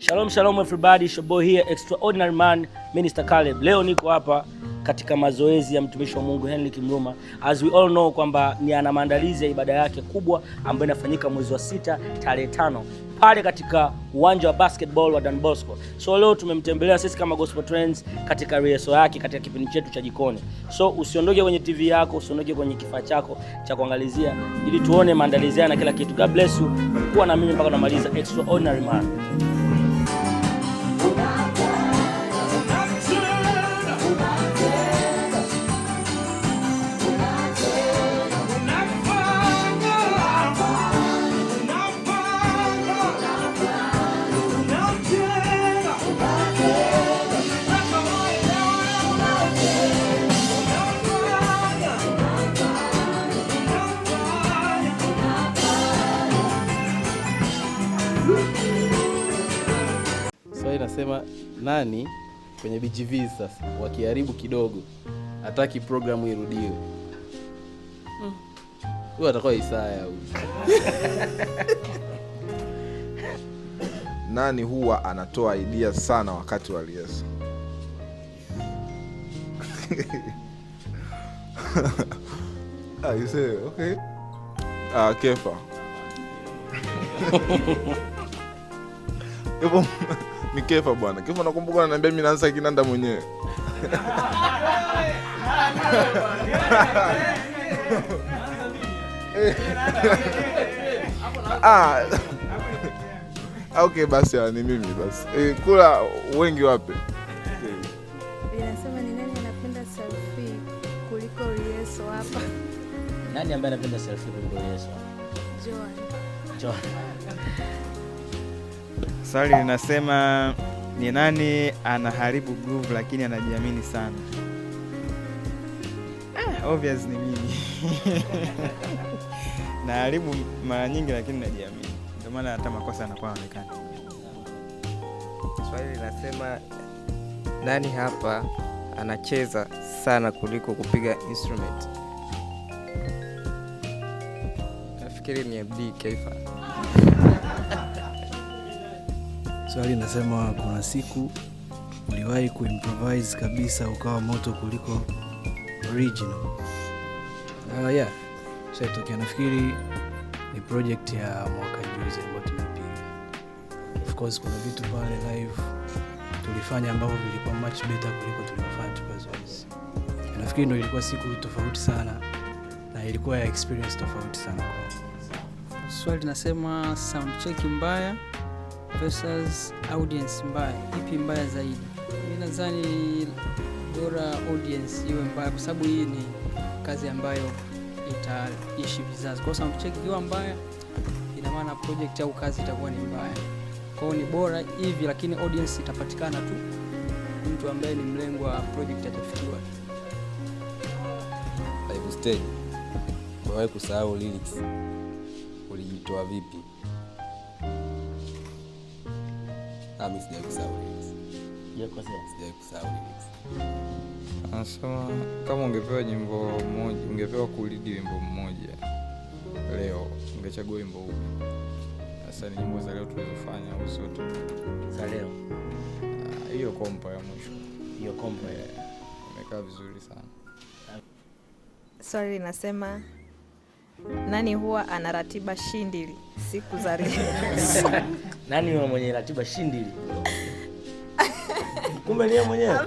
Shalom everybody, it's your boy here, Extraordinary Man, Minister Caleb. Leo niko hapa katika mazoezi ya mtumishi wa Mungu Henry Kimruma. As we all know kwamba ni ana maandalizi ya ibada yake kubwa ambayo inafanyika mwezi wa 6 tarehe 5 pale katika uwanja wa basketball wa Don Bosco. So leo tumemtembelea sisi kama Gospel Trends katika rehearsal yake katika kipindi chetu cha jikoni. So usiondoke kwenye TV yako, usiondoke kwenye kifaa chako cha kuangalizia ili tuone maandalizi na kila kitu. God bless you. Kuwa na mimi mpaka tunamaliza Extraordinary Man. Nasema nani kwenye BGV sasa wakiharibu kidogo hataki programu irudiwe. Huyo atakuwa Isaya huyo. Nani huwa anatoa idea sana wakati wa rehearsal? You say okay. Kefa. Ni Kefa bwana. Kefa nakumbuka ananiambia mimi naanza kinanda mwenyewe. Okay basi ni mimi basi. Kula wengi wapi? Inasema ni nani anapenda selfie kuliko rehearsal hapa? Nani ambaye anapenda selfie kuliko rehearsal? John. Swali linasema ni nani anaharibu groove lakini anajiamini sana? Obvious ni mimi. Naharibu mara nyingi lakini najiamini. Ndio maana hata makosa yanakuwa yanaonekana. Swali linasema nani hapa anacheza sana kuliko kupiga instrument? Nafikiri ni MD Kefa. Swali nasema kuna siku uliwahi kuimprovise kabisa ukawa moto kuliko original. Yeah. Sasa nafikiri ni project ya mwaka juzi ambayo tumepiga. Of course kuna vitu pale live tulifanya ambavyo vilikuwa much better kuliko tulivyofanya tukazoezi. Nafikiri ndio ilikuwa siku tofauti sana na ilikuwa ya experience tofauti sana kwa. Swali nasema sound check mbaya versus audience mbaya, ipi mbaya zaidi? Mimi nadhani bora audience iwe mbaya kwa sababu hii ni kazi ambayo itaishi vizazi. Kwa sound check ikiwa mbaya ina maana project au kazi itakuwa ni mbaya. Kwa hiyo ni bora hivi lakini audience itapatikana tu mtu ambaye ni mlengo wa project atafikiwa. Live stage. Wewe kusahau lyrics. Ulijitoa vipi? Mimi sijakusahau lyrics. Sijakusahau lyrics. Anasema kama ungepewa nyimbo moja, ungepewa kulidi wimbo mmoja leo, ungechagua wimbo upi? Sasa ni nyimbo za leo tulizofanya au zote? Za leo. Hiyo kompa ya mwisho. Hiyo kompa imekaa vizuri sana. Swali linasema nani huwa ana ratiba shindili siku za rehearsal? Nani yule mwenye ratiba shindili? Kumbe ni yeye mwenyewe.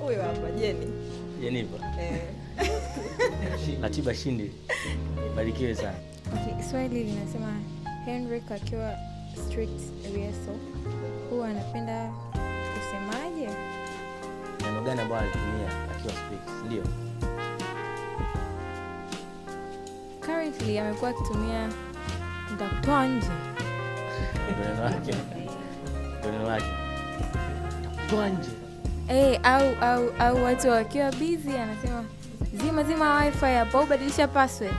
Huyo hapa Jenifa. Ratiba shindili. Barikiwe sana. Okay, swali linasema Henry akiwa strict rehearsal huwa anapenda kusemaje? Neno gani ambalo alitumia akiwa strict? Ndio. Currently amekuwa akitumia ndakutoa nje. Neno lake. Ndakutoa nje. Au watu wakiwa busy anasema zima wifi hapo, badilisha password.